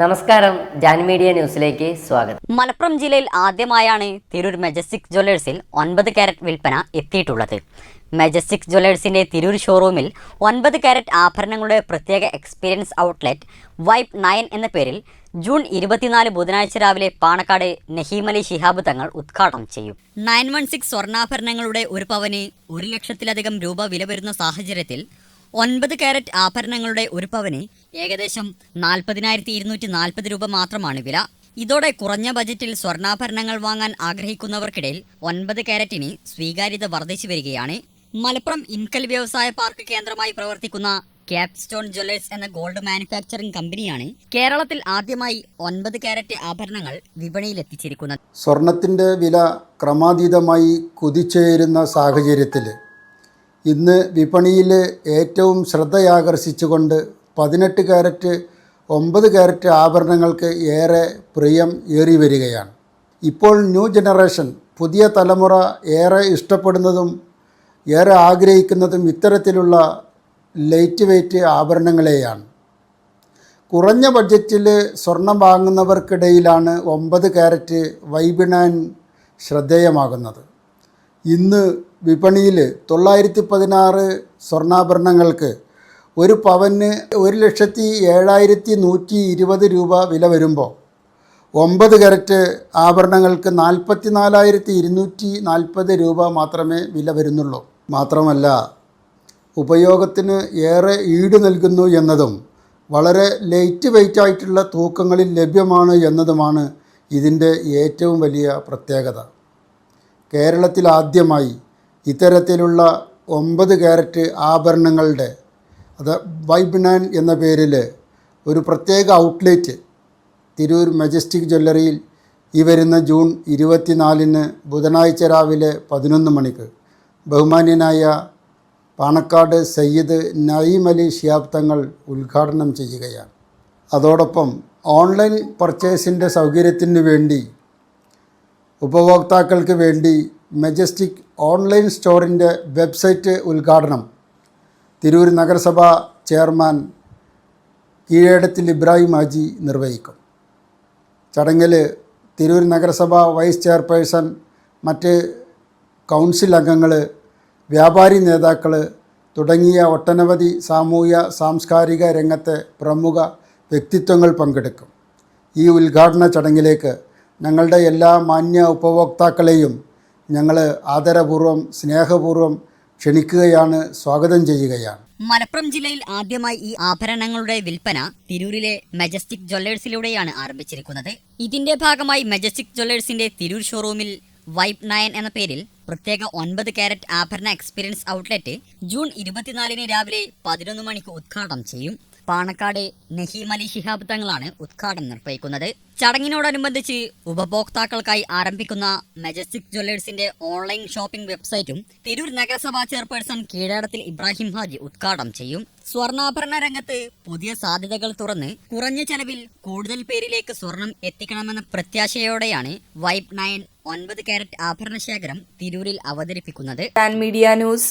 നമസ്കാരം, ജാൻ മീഡിയ ന്യൂസിലേക്ക് സ്വാഗതം. മലപ്പുറം ജില്ലയിൽ ആദ്യമായാണ് തിരൂർ മജസ്റ്റിക് ജ്വല്ലേഴ്സിൽ 9 കാരറ്റ് വിൽപ്പന എത്തിയിട്ടുള്ളത്. മജസ്റ്റിക് ജ്വല്ലേഴ്സിന്റെ തിരൂർ ഷോറൂമിൽ 9 കാരറ്റ് ആഭരണങ്ങളുടെ പ്രത്യേക എക്സ്പീരിയൻസ് ഔട്ട്ലെറ്റ് വൈബ് 9 എന്ന പേരിൽ ജൂൺ 24 ബുധനാഴ്ച രാവിലെ പാണക്കാട് നഹീമലി ശിഹാബ് തങ്ങൾ ഉദ്ഘാടനം ചെയ്യും. 916 സ്വർണ്ണാഭരണങ്ങളുടെ ഒരു പവന് 1 ലക്ഷത്തിലധികം രൂപ വില വരുന്ന സാഹചര്യത്തിൽ 9 കാരറ്റ് ആഭരണങ്ങളുടെ ഒരു പവന് ഏകദേശം 40,240 രൂപ മാത്രമാണ് വില. ഇതോടെ കുറഞ്ഞ ബജറ്റിൽ സ്വർണ്ണാഭരണങ്ങൾ വാങ്ങാൻ ആഗ്രഹിക്കുന്നവർക്കിടയിൽ 9 കാരറ്റിന് സ്വീകാര്യത വർദ്ധിച്ചു വരികയാണ്. മലപ്പുറം ഇൻകൽ വ്യവസായ പാർക്ക് കേന്ദ്രമായി പ്രവർത്തിക്കുന്ന ക്യാപ്സ്റ്റോൺ ജ്വല്ലേഴ്സ് എന്ന ഗോൾഡ് മാനുഫാക്ചറിംഗ് കമ്പനിയാണ് കേരളത്തിൽ ആദ്യമായി 9 കാരറ്റ് ആഭരണങ്ങൾ വിപണിയിൽ എത്തിച്ചിരിക്കുന്നത്. സ്വർണത്തിൻ്റെ വില ക്രമാതീതമായി കുതിച്ചുയരുന്ന സാഹചര്യത്തിൽ ഇന്ന് വിപണിയിൽ ഏറ്റവും ശ്രദ്ധയാകർഷിച്ചുകൊണ്ട് 18 കാരറ്റ് 9 കാരറ്റ് ആഭരണങ്ങൾക്ക് ഏറെ പ്രിയം ഏറി വരികയാണ്. ഇപ്പോൾ ന്യൂ ജനറേഷൻ പുതിയ തലമുറ ഏറെ ഇഷ്ടപ്പെടുന്നതും ഏറെ ആഗ്രഹിക്കുന്നതും ഇത്തരത്തിലുള്ള ലൈറ്റ് വെയ്റ്റ് ആഭരണങ്ങളെയാണ്. കുറഞ്ഞ ബഡ്ജറ്റിൽ സ്വർണം വാങ്ങുന്നവർക്കിടയിലാണ് 9 കാരറ്റ് വൈബ് 9 ശ്രദ്ധേയമാകുന്നത്. ഇന്ന് വിപണിയിൽ 916 സ്വർണ്ണാഭരണങ്ങൾക്ക് ഒരു പവന് 1,07,120 രൂപ വില വരുമ്പോൾ 9 കാരറ്റ് ആഭരണങ്ങൾക്ക് 44,240 രൂപ മാത്രമേ വില വരുന്നുള്ളൂ. മാത്രമല്ല, ഉപയോഗത്തിന് ഏറെ ഈട് നൽകുന്നു എന്നതും വളരെ ലൈറ്റ് വെയ്റ്റ് ആയിട്ടുള്ള തൂക്കങ്ങളിൽ ലഭ്യമാണ് എന്നതുമാണ് ഇതിൻ്റെ ഏറ്റവും വലിയ പ്രത്യേകത. കേരളത്തിൽ ആദ്യമായി ഇത്തരത്തിലുള്ള 9 കാരറ്റ് ആഭരണങ്ങളുടെ വൈബ് 9 എന്ന പേരിൽ ഒരു പ്രത്യേക ഔട്ട്ലെറ്റ് തിരൂർ മജസ്റ്റിക് ജ്വല്ലറിയിൽ ഈ വരുന്ന ജൂൺ 24 ബുധനാഴ്ച രാവിലെ 11 മണിക്ക് ബഹുമാന്യനായ പാണക്കാട് സയ്യിദ് നഈമലി ശിഹാബ് തങ്ങൾ ഉദ്ഘാടനം ചെയ്യുകയാണ്. അതോടൊപ്പം ഓൺലൈൻ പർച്ചേസിൻ്റെ സൗകര്യത്തിന് വേണ്ടി ഉപഭോക്താക്കൾക്ക് വേണ്ടി മജസ്റ്റിക് ഓൺലൈൻ സ്റ്റോറിൻ്റെ വെബ്സൈറ്റ് ഉദ്ഘാടനം തിരൂർ നഗരസഭ ചെയർമാൻ കീഴേടത്തിൽ ഇബ്രാഹിം ഹാജി നിർവഹിക്കും. ചടങ്ങിൽ തിരൂർ നഗരസഭ വൈസ് ചെയർപേഴ്സൺ, മറ്റ് കൗൺസിൽ അംഗങ്ങൾ, വ്യാപാരി നേതാക്കൾ തുടങ്ങിയ ഒട്ടനവധി സാമൂഹ്യ സാംസ്കാരിക രംഗത്തെ പ്രമുഖ വ്യക്തിത്വങ്ങൾ പങ്കെടുക്കും. ഈ ഉദ്ഘാടന ചടങ്ങിലേക്ക് ഞങ്ങളുടെ എല്ലാ മാന്യ ഉപഭോക്താക്കളെയും ഞങ്ങൾ ആദരപൂർവ്വം സ്നേഹപൂർവ്വം ക്ഷണിക്കുകയാണ്, സ്വാഗതം ചെയ്യുകയാണ്. മലപ്പുറം ജില്ലയിൽ ആദ്യമായി ഈ ആഭരണങ്ങളുടെ വിൽപ്പന തിരൂരിലെ മജസ്റ്റിക് ജ്വല്ലേഴ്സിലൂടെയാണ് ആരംഭിച്ചിരിക്കുന്നത്. ഇതിന്റെ ഭാഗമായി മജസ്റ്റിക് ജ്വല്ലേഴ്സിന്റെ തിരൂർ ഷോറൂമിൽ വൈബ് 9 എന്ന പേരിൽ പ്രത്യേക 9 കാരറ്റ് ആഭരണ എക്സ്പീരിയൻസ് ഔട്ട്ലെറ്റ് ജൂൺ 24 രാവിലെ 11 മണിക്ക് ഉദ്ഘാടനം ചെയ്യും. പാണക്കാട് നഹീമലി ശിഹാബ് തങ്ങളാണ് ഉദ്ഘാടനം നിർവഹിക്കുന്നത്. ചടങ്ങിനോടനുബന്ധിച്ച് ഉപഭോക്താക്കൾക്കായി ആരംഭിക്കുന്ന മജസ്റ്റിക് ജ്വല്ലേഴ്സിന്റെ ഓൺലൈൻ ഷോപ്പിംഗ് വെബ്സൈറ്റും തിരൂർ നഗരസഭാ ചെയർപേഴ്സൺ കീഴടത്തിൽ ഇബ്രാഹിം ഹാജി ഉദ്ഘാടനം ചെയ്യും. സ്വർണ്ണാഭരണ രംഗത്ത് പുതിയ സാധ്യതകൾ തുറന്ന് കുറഞ്ഞ ചെലവിൽ കൂടുതൽ പേരിലേക്ക് സ്വർണം എത്തിക്കണമെന്ന പ്രത്യാശയോടെയാണ് വൈബ് 9 9 കാരറ്റ് ആഭരണ ശേഖരം തിരൂരിൽ അവതരിപ്പിക്കുന്നത്. Jan media news.